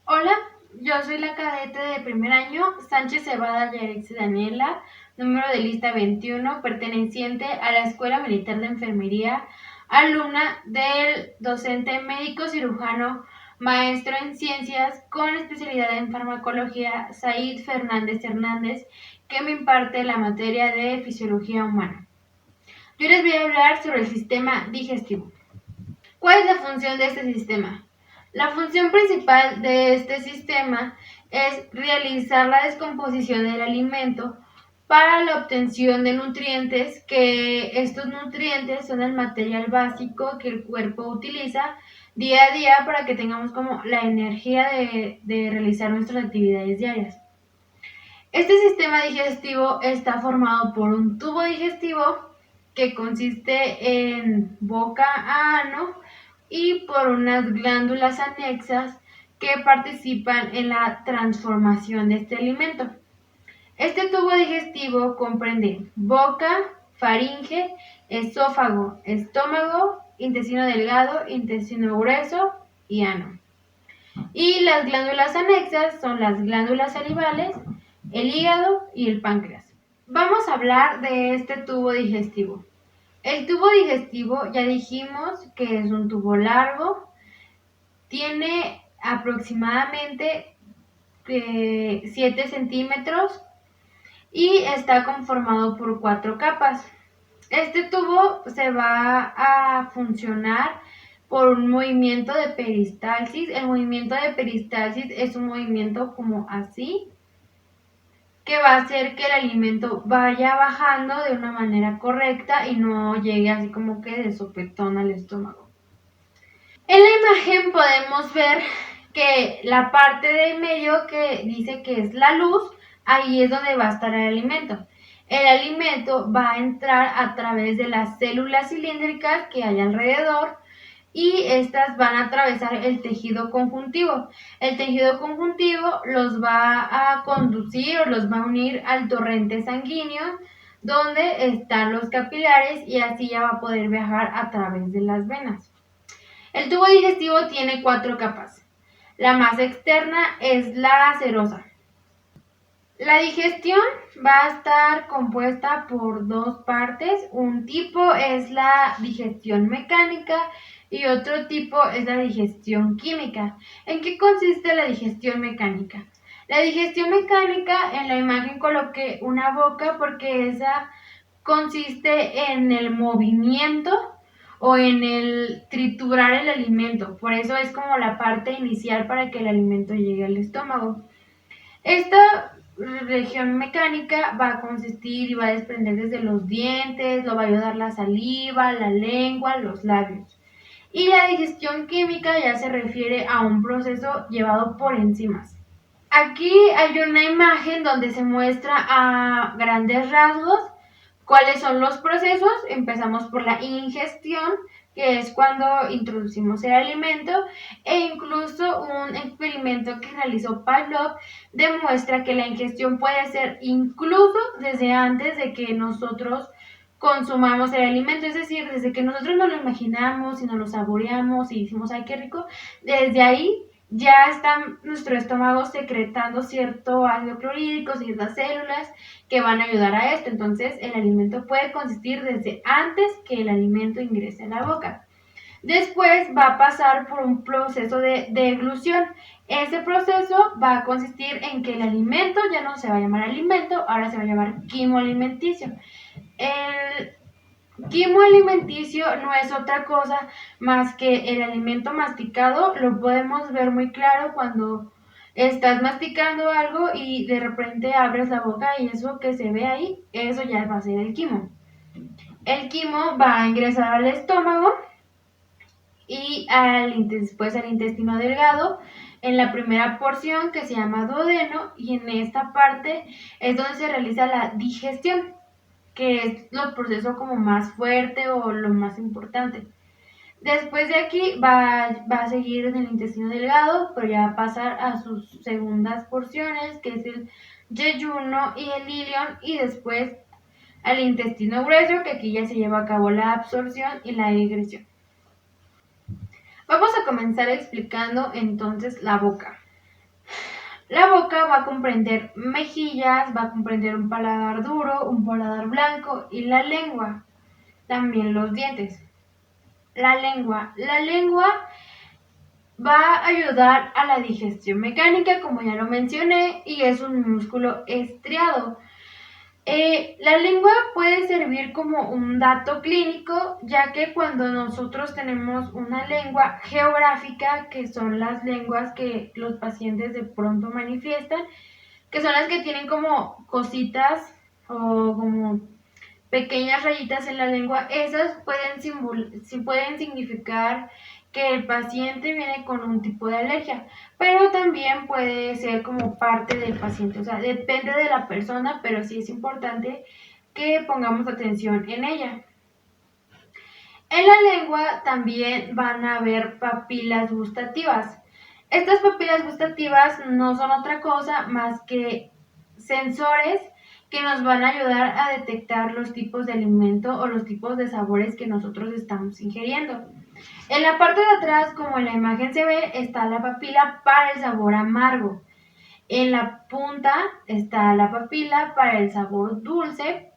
Hola, yo soy la cadete de primer año, Sánchez Cebada Yarexi Daniela, número de lista 21, perteneciente a la Escuela Militar de Enfermería, alumna del docente médico cirujano, maestro en ciencias con especialidad en farmacología, Said Fernández Hernández, que me imparte la materia de fisiología humana. Yo les voy a hablar sobre el sistema digestivo. ¿Cuál es la función de este sistema? La función principal de este sistema es realizar la descomposición del alimento para la obtención de nutrientes, que estos nutrientes son el material básico que el cuerpo utiliza día a día para que tengamos como la energía de realizar nuestras actividades diarias. Este sistema digestivo está formado por un tubo digestivo que consiste en boca a ano y por unas glándulas anexas que participan en la transformación de este alimento. Este tubo digestivo comprende boca, faringe, esófago, estómago, intestino delgado, intestino grueso y ano. Y las glándulas anexas son las glándulas salivales, el hígado y el páncreas. Vamos a hablar de este tubo digestivo. El tubo digestivo ya dijimos que es un tubo largo, tiene aproximadamente 7 centímetros y está conformado por 4 capas. Este tubo se va a funcionar por un movimiento de peristalsis. El movimiento de peristalsis es un movimiento como así, que va a hacer que el alimento vaya bajando de una manera correcta y no llegue así como que de sopetón al estómago. En la imagen podemos ver que la parte del medio que dice que es la luz, ahí es donde va a estar el alimento. El alimento va a entrar a través de las células cilíndricas que hay alrededor y estas van a atravesar el tejido conjuntivo. El tejido conjuntivo los va a conducir o los va a unir al torrente sanguíneo donde están los capilares y así ya va a poder viajar a través de las venas. El tubo digestivo tiene 4 capas. La más externa es la serosa. La digestión va a estar compuesta por 2 partes. Un tipo es la digestión mecánica y otro tipo es la digestión química. ¿En qué consiste la digestión mecánica? La digestión mecánica, en la imagen coloqué una boca porque esa consiste en el movimiento o en el triturar el alimento. Por eso es como la parte inicial para que el alimento llegue al estómago. Esta región mecánica va a consistir y va a desprender desde los dientes, lo va a ayudar la saliva, la lengua, los labios. Y la digestión química ya se refiere a un proceso llevado por enzimas. Aquí hay una imagen donde se muestra a grandes rasgos cuáles son los procesos. Empezamos por la ingestión, que es cuando introducimos el alimento, e incluso un experimento que realizó Pavlov demuestra que la ingestión puede ser incluso desde antes de que nosotros consumamos el alimento, es decir, desde que nosotros nos lo imaginamos y nos lo saboreamos y decimos, ay, qué rico, desde ahí ya está nuestro estómago secretando cierto ácido clorhídrico, ciertas células que van a ayudar a esto. Entonces, el alimento puede consistir desde antes que el alimento ingrese a la boca. Después va a pasar por un proceso de deglución. Ese proceso va a consistir en que el alimento ya no se va a llamar alimento, ahora se va a llamar quimo alimenticio. El quimo alimenticio no es otra cosa más que el alimento masticado. Lo podemos ver muy claro cuando estás masticando algo y de repente abres la boca y eso que se ve ahí, eso ya va a ser el quimo. El quimo va a ingresar al estómago y después al intestino delgado en la primera porción que se llama duodeno, y en esta parte es donde se realiza la digestión, que es el proceso como más fuerte o lo más importante. Después de aquí va a seguir en el intestino delgado, pero ya va a pasar a sus segundas porciones, que es el yeyuno y el ilion, y después al intestino grueso, que aquí ya se lleva a cabo la absorción y la egresión. Vamos a comenzar explicando entonces la boca. La boca va a comprender mejillas, va a comprender un paladar duro, un paladar blanco y la lengua, también los dientes. La lengua. La lengua va a ayudar a la digestión mecánica, como ya lo mencioné, y es un músculo estriado. La lengua puede servir como un dato clínico, ya que cuando nosotros tenemos una lengua geográfica, que son las lenguas que los pacientes de pronto manifiestan, que son las que tienen como cositas o como pequeñas rayitas en la lengua, esas pueden significar que el paciente viene con un tipo de alergia, pero también puede ser como parte del paciente, o sea, depende de la persona, pero sí es importante que pongamos atención en ella. En la lengua también van a haber papilas gustativas. Estas papilas gustativas no son otra cosa más que sensores que nos van a ayudar a detectar los tipos de alimento o los tipos de sabores que nosotros estamos ingiriendo. En la parte de atrás, como en la imagen se ve, está la papila para el sabor amargo. En la punta está la papila para el sabor dulce.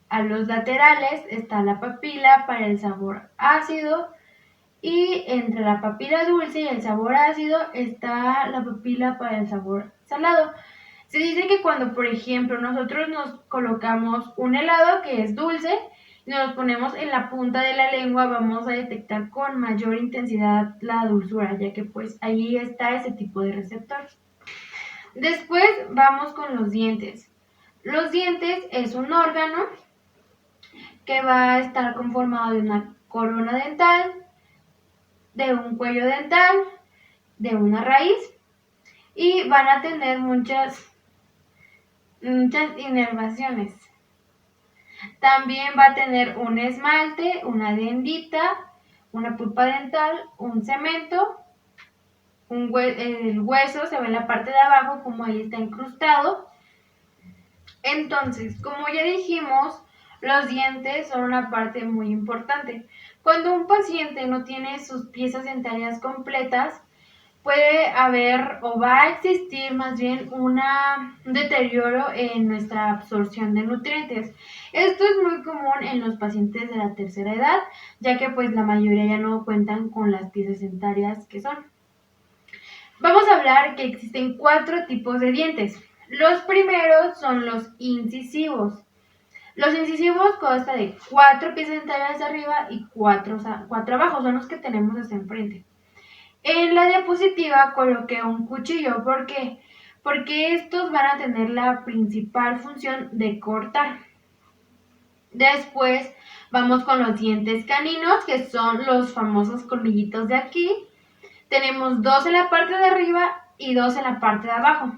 A los laterales está la papila para el sabor ácido y entre la papila dulce y el sabor ácido está la papila para el sabor salado. Se dice que cuando, por ejemplo, nosotros nos colocamos un helado que es dulce y nos lo ponemos en la punta de la lengua, vamos a detectar con mayor intensidad la dulzura, ya que pues ahí está ese tipo de receptor. Después vamos con los dientes. Los dientes es un órgano que va a estar conformado de una corona dental, de un cuello dental, de una raíz y van a tener muchas inervaciones. También va a tener un esmalte, una dendita, una pulpa dental, un cemento, el hueso se ve en la parte de abajo como ahí está incrustado. Entonces, como ya dijimos, los dientes son una parte muy importante. Cuando un paciente no tiene sus piezas dentarias completas, puede haber o va a existir más bien un deterioro en nuestra absorción de nutrientes. Esto es muy común en los pacientes de la tercera edad, ya que pues la mayoría ya no cuentan con las piezas dentarias que son. Vamos a hablar que existen 4 tipos de dientes. Los primeros son los incisivos. Los incisivos constan de 4 piezas dentarias arriba y 4 abajo, son los que tenemos hacia enfrente. En la diapositiva coloqué un cuchillo, ¿por qué? Porque estos van a tener la principal función de cortar. Después vamos con los dientes caninos, que son los famosos colmillitos de aquí. Tenemos 2 en la parte de arriba y 2 en la parte de abajo.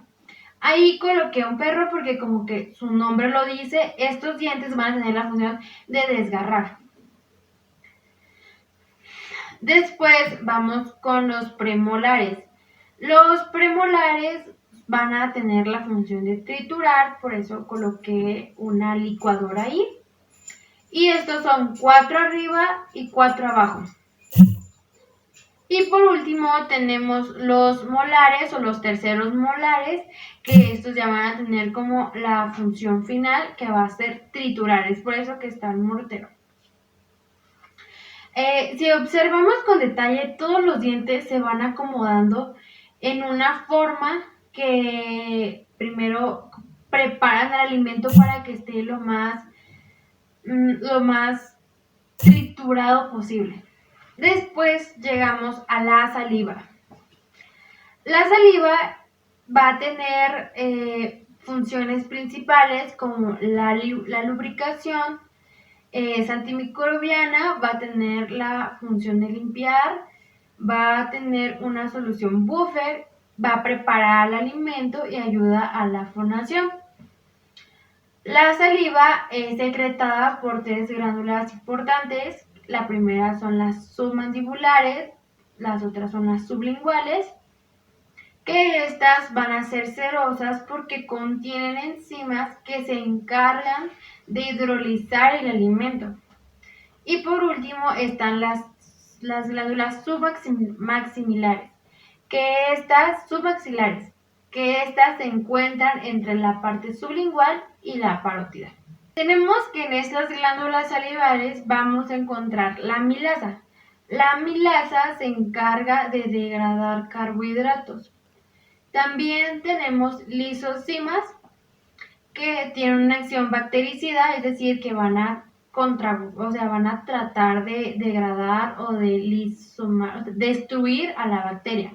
Ahí coloqué un perro porque como que su nombre lo dice, estos dientes van a tener la función de desgarrar. Después vamos con los premolares. Los premolares van a tener la función de triturar, por eso coloqué una licuadora ahí. Y estos son 4 arriba y 4 abajo. Y por último tenemos los molares o los terceros molares, que estos ya van a tener como la función final que va a ser triturar, es por eso que está el mortero. Si observamos con detalle, todos los dientes se van acomodando en una forma que primero preparan el alimento para que esté lo más triturado posible. Después llegamos a la saliva. La saliva va a tener funciones principales como la lubricación, es antimicrobiana, va a tener la función de limpiar, va a tener una solución buffer, va a preparar el alimento y ayuda a la fonación. La saliva es secretada por 3 glándulas importantes. La primera son las submandibulares, las otras son las sublinguales, que estas van a ser cerosas porque contienen enzimas que se encargan de hidrolizar el alimento. Y por último están las glándulas submaxilares, que que estas se encuentran entre la parte sublingual y la parótida. Tenemos que en estas glándulas salivales vamos a encontrar la amilasa. La amilasa se encarga de degradar carbohidratos. También tenemos lisocimas que tienen una acción bactericida, es decir, que van a tratar de degradar o de destruir a la bacteria.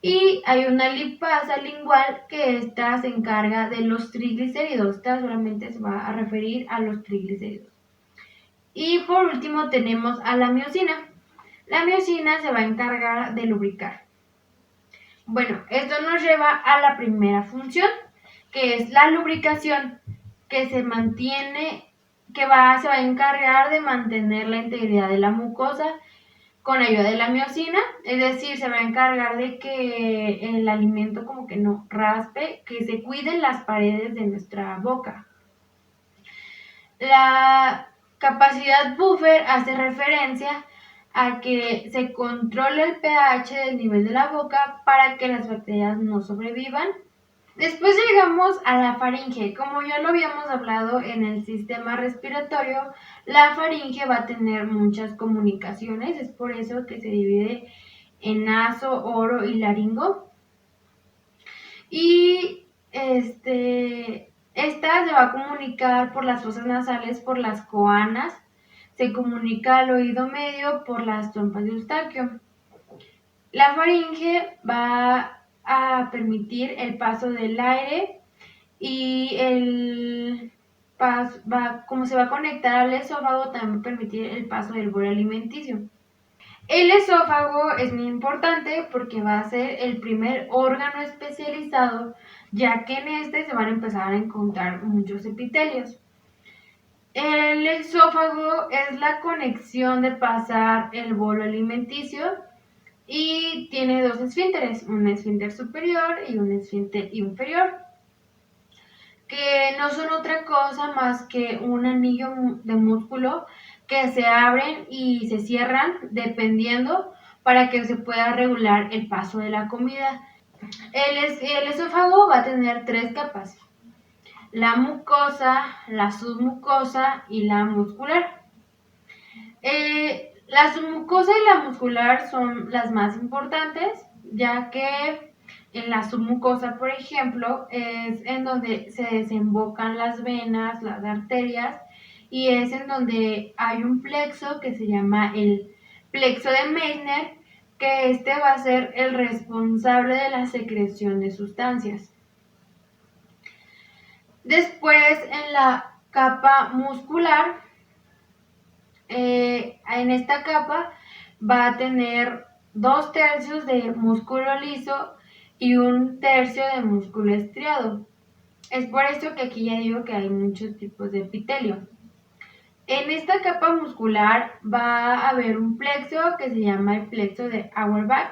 Y hay una lipasa lingual que esta se encarga de los triglicéridos. Esta solamente se va a referir a los triglicéridos. Y por último tenemos a la miosina. La miosina se va a encargar de lubricar. Bueno, esto nos lleva a la primera función, que es la lubricación, que se va a encargar de mantener la integridad de la mucosa con ayuda de la miosina, es decir, se va a encargar de que el alimento como que no raspe, que se cuiden las paredes de nuestra boca. La capacidad buffer hace referencia a que se controle el pH del nivel de la boca para que las bacterias no sobrevivan. Después llegamos a la faringe. Como ya lo habíamos hablado en el sistema respiratorio, la faringe va a tener muchas comunicaciones, es por eso que se divide en naso, oro y laringo. Y esta se va a comunicar por las fosas nasales, por las coanas, se comunica al oído medio por las trompas de Eustaquio. La faringe va a permitir el paso del aire y como se va a conectar al esófago, también va a permitir el paso del bolo alimenticio. El esófago es muy importante porque va a ser el primer órgano especializado, ya que en este se van a empezar a encontrar muchos epitelios. El esófago es la conexión de pasar el bolo alimenticio y tiene dos esfínteres, un esfínter superior y un esfínter inferior, que no son otra cosa más que un anillo de músculo que se abren y se cierran dependiendo para que se pueda regular el paso de la comida. El esófago va a tener tres capas: la mucosa, la submucosa y la muscular. La submucosa y la muscular son las más importantes, ya que en la submucosa, por ejemplo, es en donde se desembocan las venas, las arterias, y es en donde hay un plexo que se llama el plexo de Meissner, que este va a ser el responsable de la secreción de sustancias. Después, en la capa muscular, en esta capa va a tener 2/3 de músculo liso y 1/3 de músculo estriado. Es por esto que aquí ya digo que hay muchos tipos de epitelio. En esta capa muscular va a haber un plexo que se llama el plexo de Auerbach.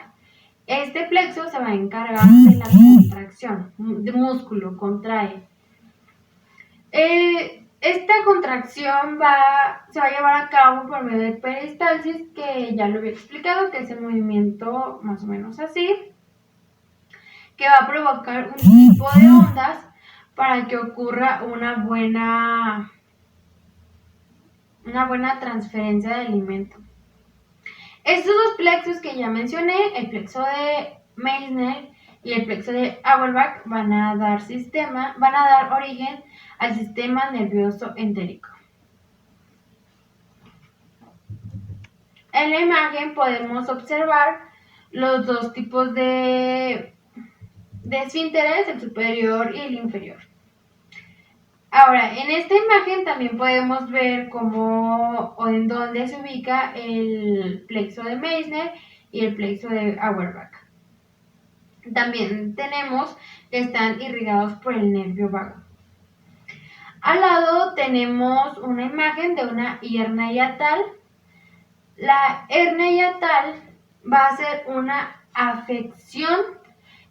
Este plexo se va a encargar de la contracción, de músculo, contrae. Esta contracción se va a llevar a cabo por medio de peristalsis, que ya lo había explicado, que es el movimiento más o menos así, que va a provocar un tipo de ondas para que ocurra una buena transferencia de alimento. Estos dos plexos que ya mencioné, el plexo de Meissner y el plexo de Auerbach, van a dar origen al sistema nervioso entérico. En la imagen podemos observar los dos tipos de esfínteres, el superior y el inferior. Ahora, en esta imagen también podemos ver cómo o en dónde se ubica el plexo de Meissner y el plexo de Auerbach. También tenemos que están irrigados por el nervio vago. Al lado tenemos una imagen de una hernia hiatal. La hernia hiatal va a ser una afección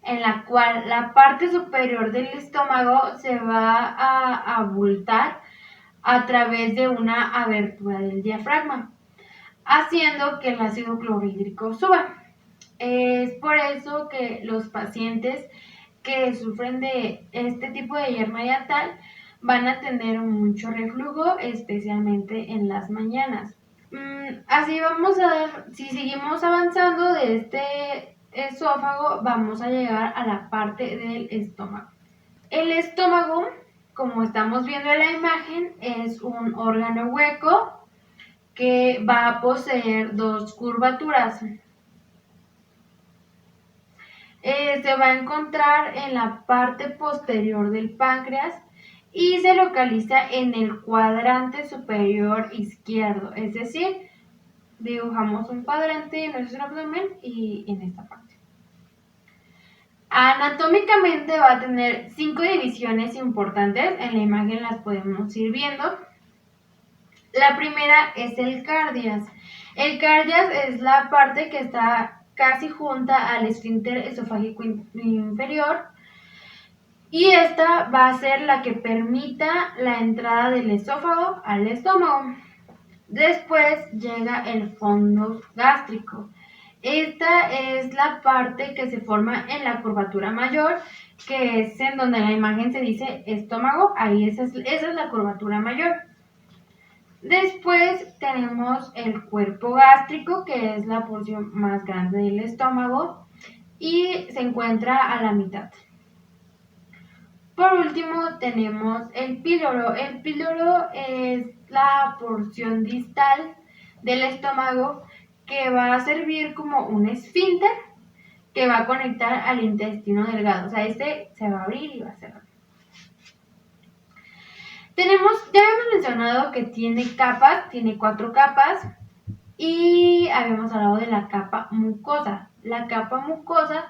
en la cual la parte superior del estómago se va a abultar a través de una abertura del diafragma, haciendo que el ácido clorhídrico suba. Es por eso que los pacientes que sufren de este tipo de yerma hiatal van a tener mucho reflujo, especialmente en las mañanas. Así vamos a dar, si seguimos avanzando de este esófago, vamos a llegar a la parte del estómago. El estómago, como estamos viendo en la imagen, es un órgano hueco que va a poseer dos curvaturas. Se va a encontrar en la parte posterior del páncreas y se localiza en el cuadrante superior izquierdo, es decir, dibujamos un cuadrante en nuestro abdomen y en esta parte. Anatómicamente va a tener 5 divisiones importantes, en la imagen las podemos ir viendo. La primera es el cardias. El cardias es la parte que está casi junta al esfínter esofágico inferior y esta va a ser la que permita la entrada del esófago al estómago. Después llega el fondo gástrico. Esta es la parte que se forma en la curvatura mayor, que es en donde en la imagen se dice estómago, ahí esa es la curvatura mayor. Después tenemos el cuerpo gástrico, que es la porción más grande del estómago y se encuentra a la mitad. Por último tenemos el píloro. El píloro es la porción distal del estómago que va a servir como un esfínter que va a conectar al intestino delgado. O sea, este se va a abrir y va a cerrar. Ya habíamos mencionado que tiene capas, tiene 4 capas y habíamos hablado de la capa mucosa. La capa mucosa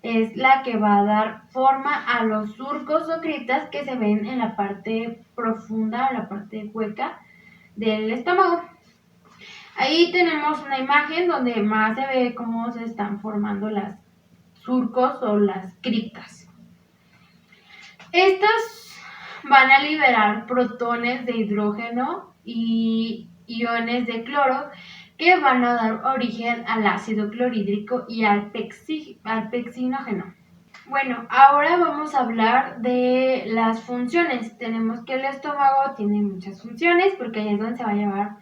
es la que va a dar forma a los surcos o grietas que se ven en la parte profunda o la parte hueca del estómago. Ahí tenemos una imagen donde más se ve cómo se están formando los surcos o las criptas. Estas van a liberar protones de hidrógeno y iones de cloro que van a dar origen al ácido clorhídrico y al pexinógeno. Bueno, ahora vamos a hablar de las funciones. Tenemos que el estómago tiene muchas funciones porque ahí es donde se va a llevar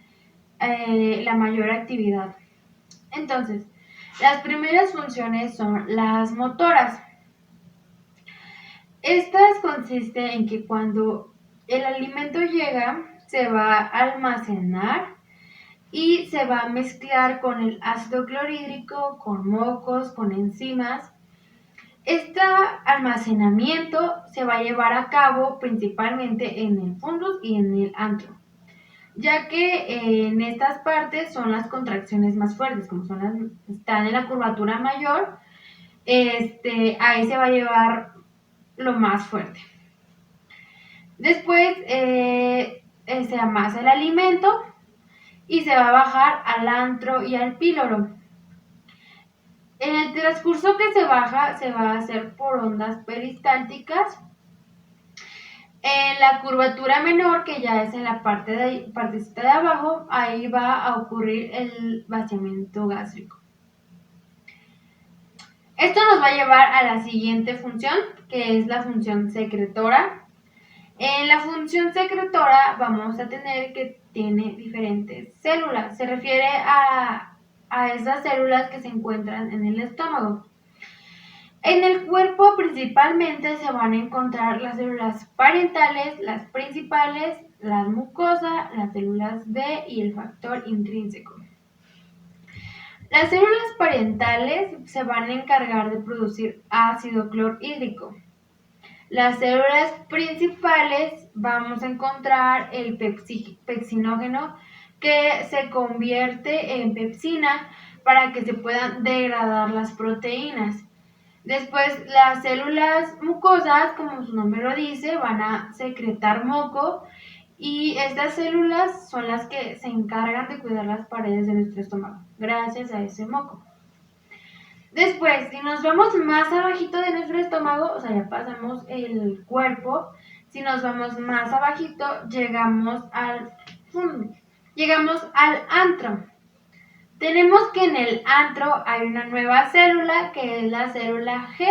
la mayor actividad. Entonces, las primeras funciones son las motoras. Estas consisten en que cuando el alimento llega, se va a almacenar y se va a mezclar con el ácido clorhídrico, con mocos, con enzimas. Este almacenamiento se va a llevar a cabo principalmente en el fundus y en el antro, ya que en estas partes son las contracciones más fuertes, como están en la curvatura mayor, ahí se va a llevar lo más fuerte. Después se amasa el alimento y se va a bajar al antro y al píloro. En el transcurso que se baja, se va a hacer por ondas peristálticas. En la curvatura menor, que ya es en la partecita de abajo, ahí va a ocurrir el vaciamiento gástrico. Esto nos va a llevar a la siguiente función, que es la función secretora. En la función secretora vamos a tener que tiene diferentes células. Se refiere a esas células que se encuentran en el estómago. En el cuerpo principalmente se van a encontrar las células parentales, las principales, las mucosas, las células B y el factor intrínseco. Las células parentales se van a encargar de producir ácido clorhídrico. Las células principales vamos a encontrar el pexinógeno que se convierte en pepsina para que se puedan degradar las proteínas. Después las células mucosas, como su nombre lo dice, van a secretar moco y estas células son las que se encargan de cuidar las paredes de nuestro estómago, gracias a ese moco. Después, si nos vamos más abajito de nuestro estómago, o sea, ya pasamos el cuerpo, si nos vamos más abajito, llegamos al antro. Tenemos que en el antro hay una nueva célula, que es la célula G,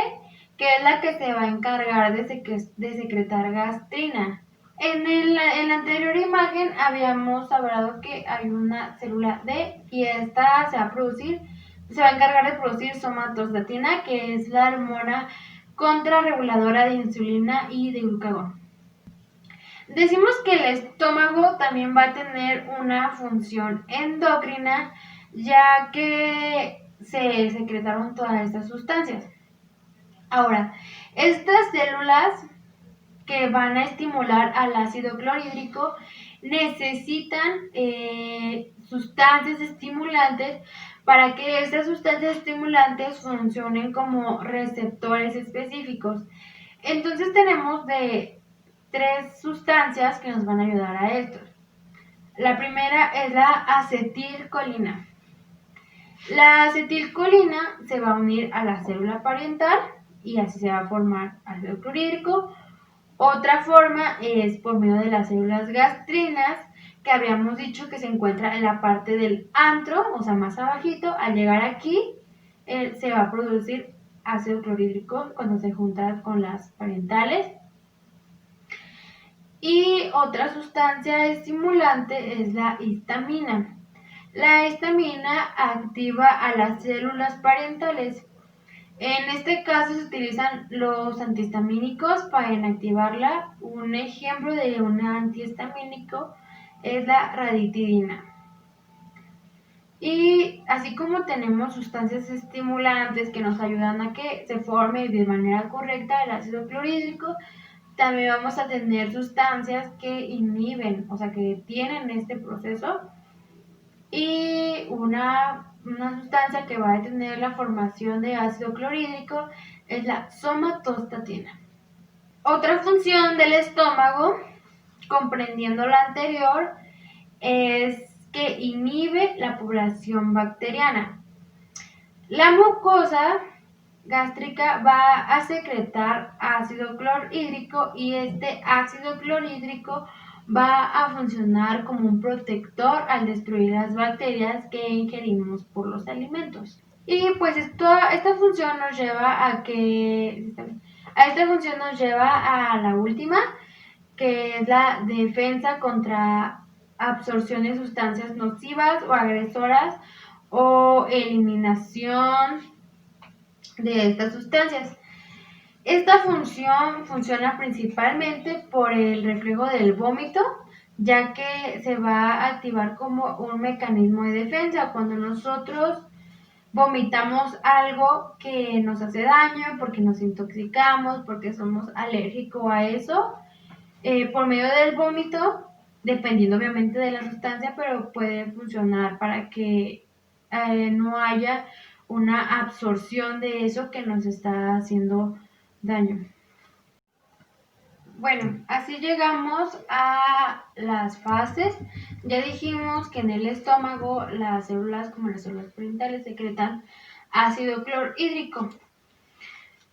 que es la que se va a encargar de secretar gastrina. En la anterior imagen habíamos hablado que hay una célula D y esta se va a encargar de producir somatostatina, que es la hormona contrarreguladora de insulina y de glucagón. Decimos que el estómago también va a tener una función endocrina, ya que se secretaron todas estas sustancias. Ahora, estas células que van a estimular al ácido clorhídrico necesitan sustancias estimulantes para que estas sustancias estimulantes funcionen como receptores específicos. Entonces tenemos de 3 sustancias que nos van a ayudar a esto. La primera es la acetilcolina. La acetilcolina se va a unir a la célula parental y así se va a formar ácido clorhídrico. Otra forma es por medio de las células gastrinas, que habíamos dicho que se encuentra en la parte del antro, o sea, más abajito. Al llegar aquí, se va a producir ácido clorhídrico cuando se junta con las parentales. Y otra sustancia estimulante es la histamina. La histamina activa a las células parentales. En este caso se utilizan los antihistamínicos para inactivarla. Un ejemplo de un antihistamínico es la ranitidina. Y así como tenemos sustancias estimulantes que nos ayudan a que se forme de manera correcta el ácido clorhídrico, también vamos a tener sustancias que inhiben, o sea, que detienen este proceso. Y una sustancia que va a detener la formación de ácido clorhídrico es la somatostatina. Otra función del estómago, comprendiendo la anterior, es que inhibe la población bacteriana. La mucosa gástrica va a secretar ácido clorhídrico y este ácido clorhídrico va a funcionar como un protector al destruir las bacterias que ingerimos por los alimentos. Y pues esta función nos lleva a la última, que es la defensa contra absorción de sustancias nocivas o agresoras o eliminación de estas sustancias. Esta función funciona principalmente por el reflejo del vómito, ya que se va a activar como un mecanismo de defensa. Cuando nosotros vomitamos algo que nos hace daño, porque nos intoxicamos, porque somos alérgicos a eso, por medio del vómito, dependiendo obviamente de la sustancia, pero puede funcionar para que no haya una absorción de eso que nos está haciendo daño. Bueno, así llegamos a las fases. Ya dijimos que en el estómago las células, como las células parentales, secretan ácido clorhídrico.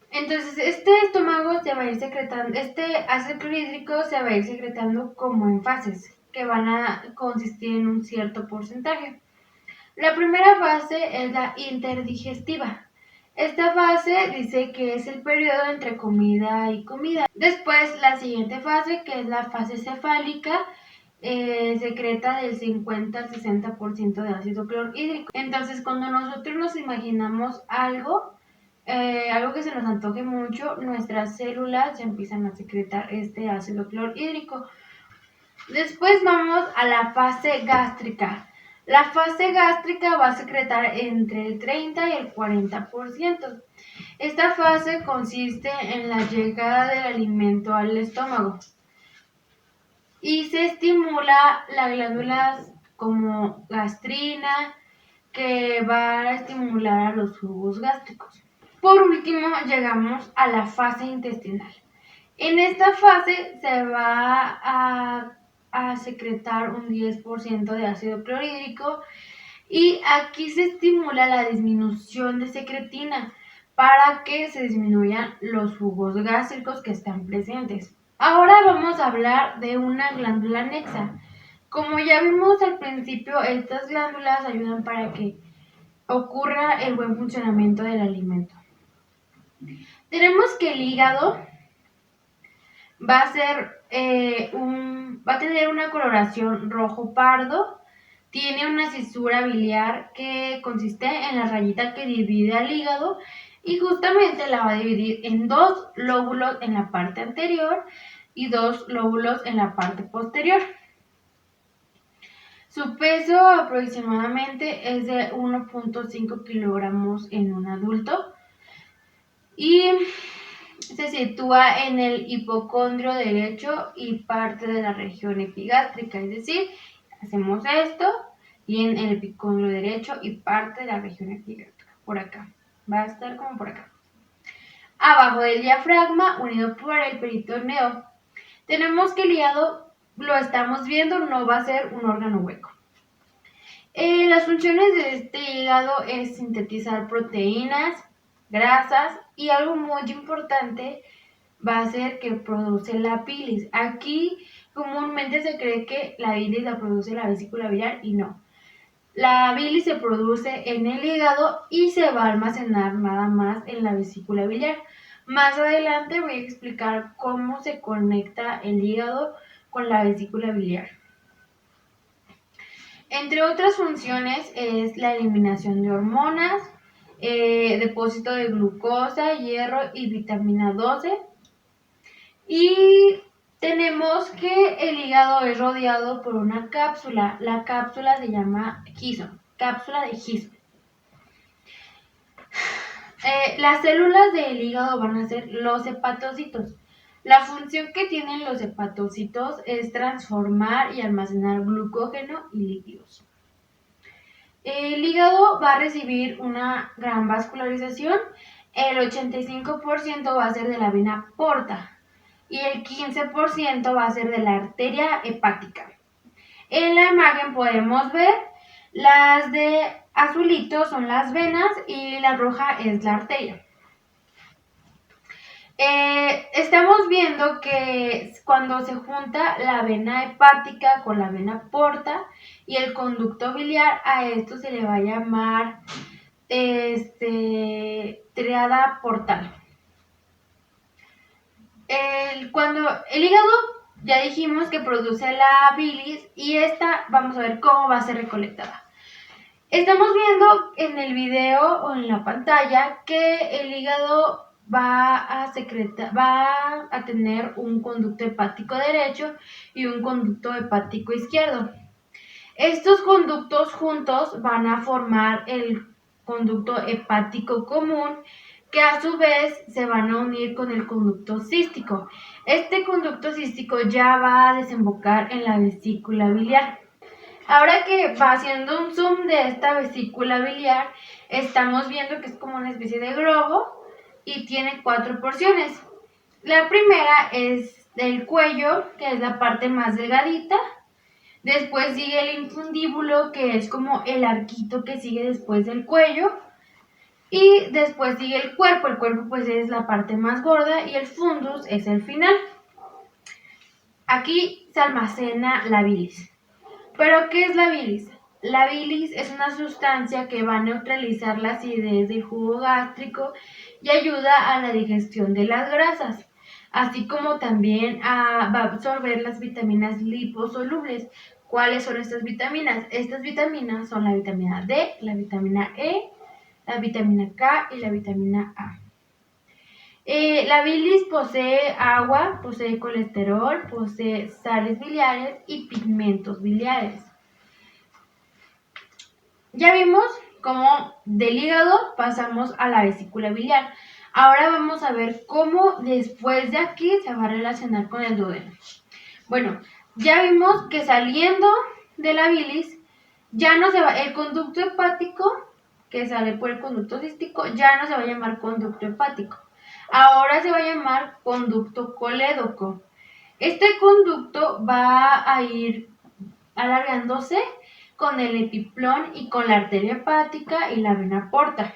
Entonces, este ácido clorhídrico se va a ir secretando como en fases, que van a consistir en un cierto porcentaje. La primera fase es la interdigestiva. Esta fase dice que es el periodo entre comida y comida. Después, la siguiente fase, que es la fase cefálica, secreta del 50 al 60% de ácido clorhídrico. Entonces, cuando nosotros nos imaginamos algo que se nos antoje mucho, nuestras células ya empiezan a secretar este ácido clorhídrico. Después vamos a la fase gástrica. La fase gástrica va a secretar entre el 30 y el 40%. Esta fase consiste en la llegada del alimento al estómago y se estimula las glándulas como gastrina, que va a estimular a los jugos gástricos. Por último, llegamos a la fase intestinal. En esta fase se va a secretar un 10% de ácido clorhídrico y aquí se estimula la disminución de secretina para que se disminuyan los jugos gástricos que están presentes. Ahora vamos a hablar de una glándula anexa. Como ya vimos al principio, estas glándulas ayudan para que ocurra el buen funcionamiento del alimento. Tenemos que el hígado va a ser va a tener una coloración rojo pardo. Tiene una cisura biliar que consiste en la rayita que divide al hígado y justamente la va a dividir en 2 lóbulos en la parte anterior y 2 lóbulos en la parte posterior. Su peso aproximadamente es de 1.5 kilogramos en un adulto y se sitúa en el hipocondrio derecho y parte de la región epigástrica, es decir, hacemos esto y en el epicondrio derecho y parte de la región epigástrica, por acá, va a estar como por acá. Abajo del diafragma, unido por el peritoneo, tenemos que el hígado, lo estamos viendo, no va a ser un órgano hueco. Las funciones de este hígado es sintetizar proteínas, grasas y algo muy importante va a ser que produce la bilis. Aquí comúnmente se cree que la bilis la produce la vesícula biliar y no. La bilis se produce en el hígado y se va a almacenar nada más en la vesícula biliar. Más adelante voy a explicar cómo se conecta el hígado con la vesícula biliar. Entre otras funciones es la eliminación de hormonas, depósito de glucosa, hierro y vitamina 12. Y tenemos que el hígado es rodeado por una cápsula. La cápsula se llama Gison, cápsula de Gison. Las células del hígado van a ser los hepatocitos. La función que tienen los hepatocitos es transformar y almacenar glucógeno y lípidos. El hígado va a recibir una gran vascularización. El 85% va a ser de la vena porta y el 15% va a ser de la arteria hepática. En la imagen podemos ver las de azulito son las venas y la roja es la arteria. Estamos viendo que cuando se junta la vena hepática con la vena porta y el conducto biliar, a esto se le va a llamar triada portal. Cuando el hígado ya dijimos que produce la bilis y esta vamos a ver cómo va a ser recolectada. Estamos viendo en el video o en la pantalla que el hígado va a tener un conducto hepático derecho y un conducto hepático izquierdo. Estos conductos juntos van a formar el conducto hepático común, que a su vez se van a unir con el conducto cístico. Este conducto cístico ya va a desembocar en la vesícula biliar. Ahora que va haciendo un zoom de esta vesícula biliar, estamos viendo que es como una especie de globo y tiene 4 porciones. La primera es el cuello, que es la parte más delgadita. Después sigue el infundíbulo, que es como el arquito que sigue después del cuello. Y después sigue el cuerpo pues es la parte más gorda y el fundus es el final. Aquí se almacena la bilis. ¿Pero qué es la bilis? La bilis es una sustancia que va a neutralizar la acidez del jugo gástrico y ayuda a la digestión de las grasas, así como también va a absorber las vitaminas liposolubles. ¿Cuáles son estas vitaminas? Estas vitaminas son la vitamina D, la vitamina E, la vitamina K y la vitamina A. La bilis posee agua, posee colesterol, posee sales biliares y pigmentos biliares. Ya vimos cómo del hígado pasamos a la vesícula biliar. Ahora vamos a ver cómo después de aquí se va a relacionar con el duodeno. Bueno, ya vimos que saliendo de la bilis, ya no se va, el conducto hepático que sale por el conducto cístico ya no se va a llamar conducto hepático. Ahora se va a llamar conducto colédoco. Este conducto va a ir alargándose con el epiplón y con la arteria hepática y la vena porta.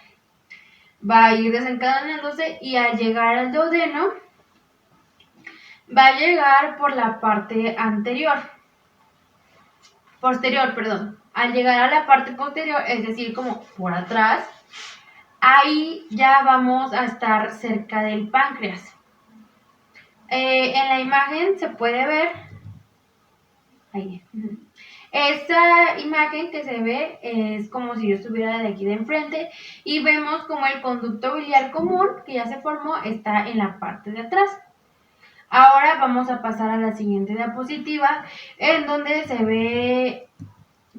Va a ir desencadenándose y al llegar al duodeno va a llegar por la parte posterior. Al llegar a la parte posterior, es decir, como por atrás, ahí ya vamos a estar cerca del páncreas. En la imagen se puede ver, ahí, esta imagen que se ve es como si yo estuviera de aquí de enfrente y vemos como el conducto biliar común que ya se formó está en la parte de atrás. Ahora vamos a pasar a la siguiente diapositiva en donde se ve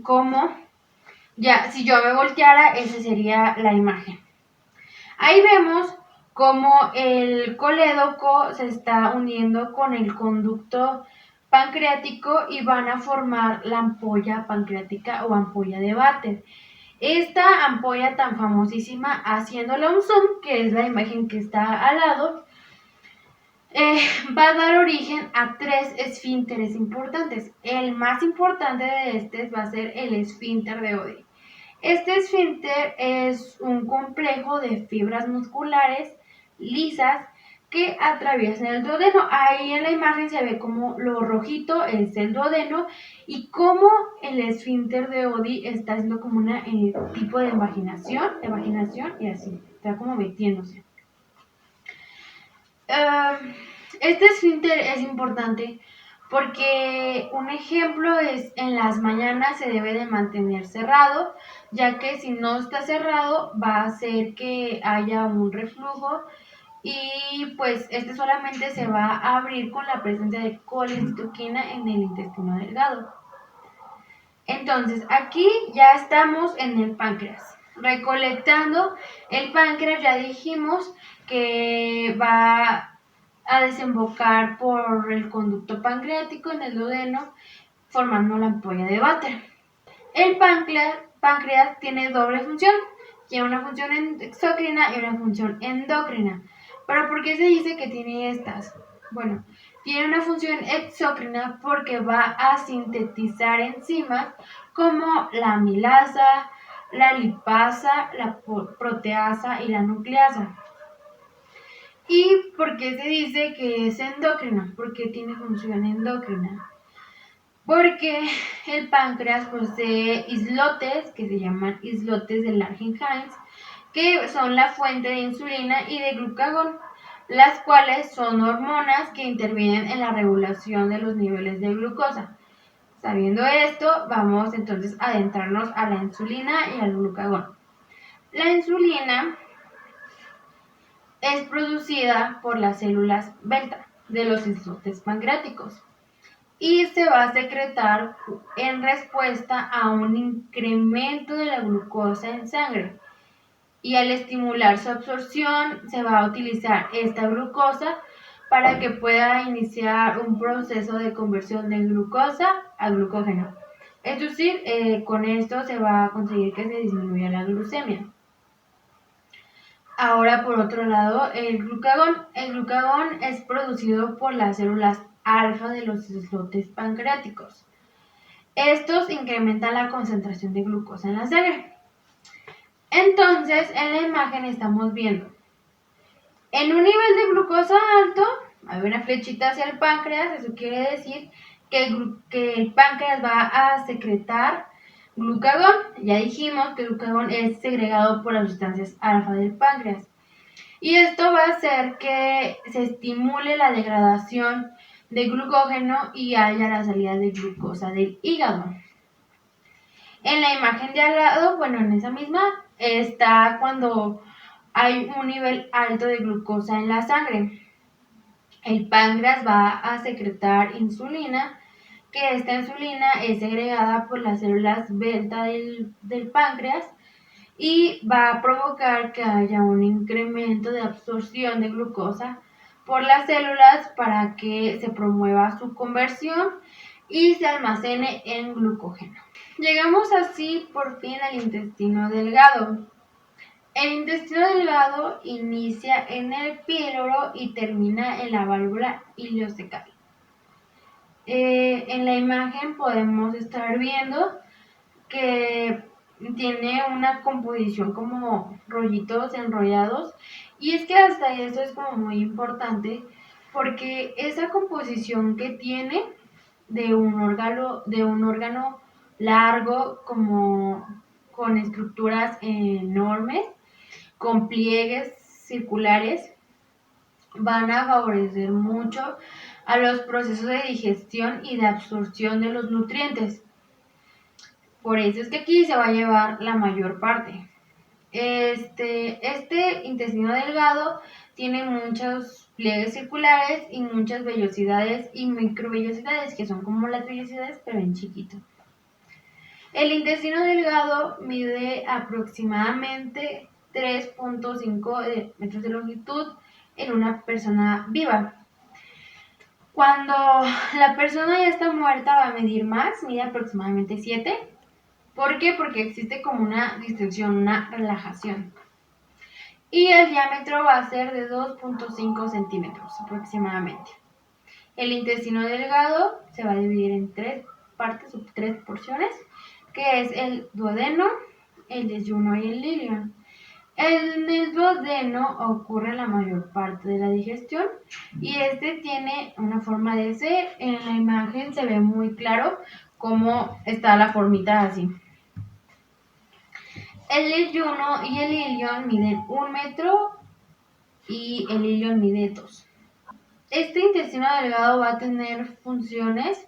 como, ya si yo me volteara, esa sería la imagen. Ahí vemos cómo el colédoco se está uniendo con el conducto pancreático y van a formar la ampolla pancreática o ampolla de Vater. Esta ampolla tan famosísima, haciéndole un zoom, que es la imagen que está al lado, va a dar origen a 3 esfínteres importantes. El más importante de estos va a ser el esfínter de Oddi. Este esfínter es un complejo de fibras musculares lisas que atraviesan el duodeno. Ahí en la imagen se ve como lo rojito es el duodeno y como el esfínter de Oddi está haciendo como una tipo de vaginación y así, está como metiéndose. Este esfínter es importante porque un ejemplo es en las mañanas se debe de mantener cerrado, ya que si no está cerrado va a hacer que haya un reflujo y pues este solamente se va a abrir con la presencia de colecistoquina en el intestino delgado. Entonces aquí ya estamos en el páncreas. Recolectando el páncreas ya dijimos que va a desembocar por el conducto pancreático en el duodeno, formando la ampolla de Vater. El páncreas tiene doble función, tiene una función exócrina y una función endocrina. ¿Pero por qué se dice que tiene estas? Bueno, tiene una función exócrina porque va a sintetizar enzimas como la amilasa, la lipasa, la proteasa y la nucleasa. ¿Y por qué se dice que es endocrina? Porque tiene función endocrina. Porque el páncreas posee islotes, que se llaman islotes de Langerhans, que son la fuente de insulina y de glucagón, las cuales son hormonas que intervienen en la regulación de los niveles de glucosa. Sabiendo esto, vamos entonces a adentrarnos a la insulina y al glucagón. La insulina es producida por las células beta de los islotes pancreáticos y se va a secretar en respuesta a un incremento de la glucosa en sangre. Y al estimular su absorción, se va a utilizar esta glucosa para que pueda iniciar un proceso de conversión de glucosa a glucógeno. Es decir, con esto se va a conseguir que se disminuya la glucemia. Ahora, por otro lado, el glucagón. El glucagón es producido por las células alfa de los islotes pancreáticos. Estos incrementan la concentración de glucosa en la sangre. Entonces, en la imagen estamos viendo en un nivel de glucosa alto, hay una flechita hacia el páncreas, eso quiere decir que el páncreas va a secretar glucagón. Ya dijimos que el glucagón es segregado por las sustancias alfa del páncreas. Y esto va a hacer que se estimule la degradación de glucógeno y haya la salida de glucosa del hígado. En la imagen de al lado, bueno, en esa misma, está cuando hay un nivel alto de glucosa en la sangre. El páncreas va a secretar insulina, que esta insulina es segregada por las células beta del páncreas y va a provocar que haya un incremento de absorción de glucosa por las células para que se promueva su conversión y se almacene en glucógeno. Llegamos así por fin al intestino delgado. El intestino delgado inicia en el píloro y termina en la válvula ileocecal. En la imagen podemos estar viendo que tiene una composición como rollitos enrollados y es que hasta eso es como muy importante porque esa composición que tiene de un órgano largo como con estructuras enormes con pliegues circulares van a favorecer mucho a los procesos de digestión y de absorción de los nutrientes. Por eso es que aquí se va a llevar la mayor parte. Este intestino delgado tiene muchos pliegues circulares y muchas vellosidades y microvellosidades, que son como las vellosidades pero en chiquito. El intestino delgado mide aproximadamente 3.5 metros de longitud en una persona viva. Cuando la persona ya está muerta va a medir más, mide aproximadamente 7. ¿Por qué? Porque existe como una distensión, una relajación. Y el diámetro va a ser de 2.5 centímetros aproximadamente. El intestino delgado se va a dividir en 3 partes o 3 porciones, que es el duodeno, el yeyuno y el ilion. En el duodeno ocurre la mayor parte de la digestión y este tiene una forma de C. En la imagen se ve muy claro cómo está la formita así. El yeyuno y el ilion miden 1 metro y el ilion mide 2. Este intestino delgado va a tener funciones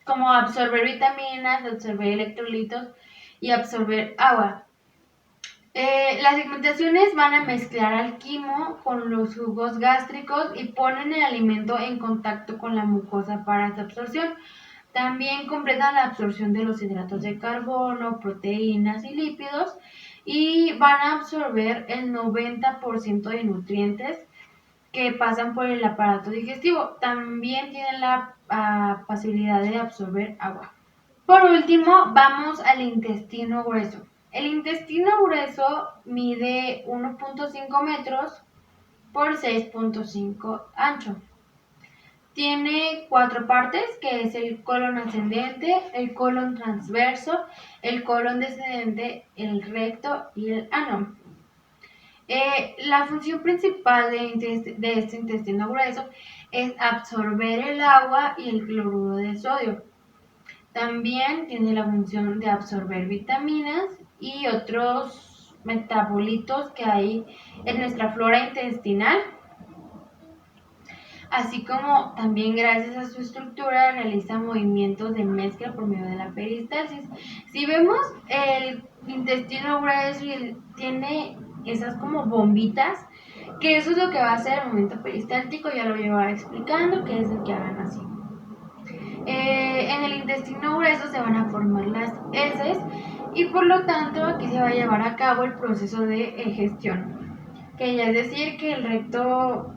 como absorber vitaminas, absorber electrolitos y absorber agua. Las segmentaciones van a mezclar al quimo con los jugos gástricos y ponen el alimento en contacto con la mucosa para su absorción. También completan la absorción de los hidratos de carbono, proteínas y lípidos y van a absorber el 90% de nutrientes que pasan por el aparato digestivo. También tienen la facilidad de absorber agua. Por último, vamos al intestino grueso. El intestino grueso mide 1.5 metros por 6.5 ancho. Tiene 4 partes, que es el colon ascendente, el colon transverso, el colon descendente, el recto y el ano. La función principal de este intestino grueso es absorber el agua y el cloruro de sodio. También tiene la función de absorber vitaminas y otros metabolitos que hay en nuestra flora intestinal, así como también gracias a su estructura realiza movimientos de mezcla por medio de la peristalsis. Si vemos el intestino grueso tiene esas como bombitas, que eso es lo que va a hacer el movimiento peristáltico, ya lo llevaba explicando, que es el que hagan así. En el intestino grueso se van a formar las heces y por lo tanto aquí se va a llevar a cabo el proceso de gestión, que ya es decir que el recto,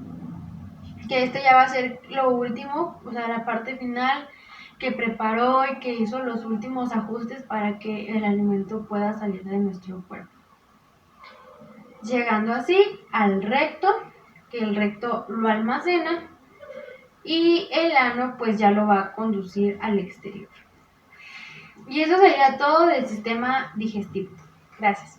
que este ya va a ser lo último, o sea, la parte final que preparó y que hizo los últimos ajustes para que el alimento pueda salir de nuestro cuerpo. Llegando así al recto, que el recto lo almacena y el ano pues ya lo va a conducir al exterior. Y eso sería todo del sistema digestivo. Gracias.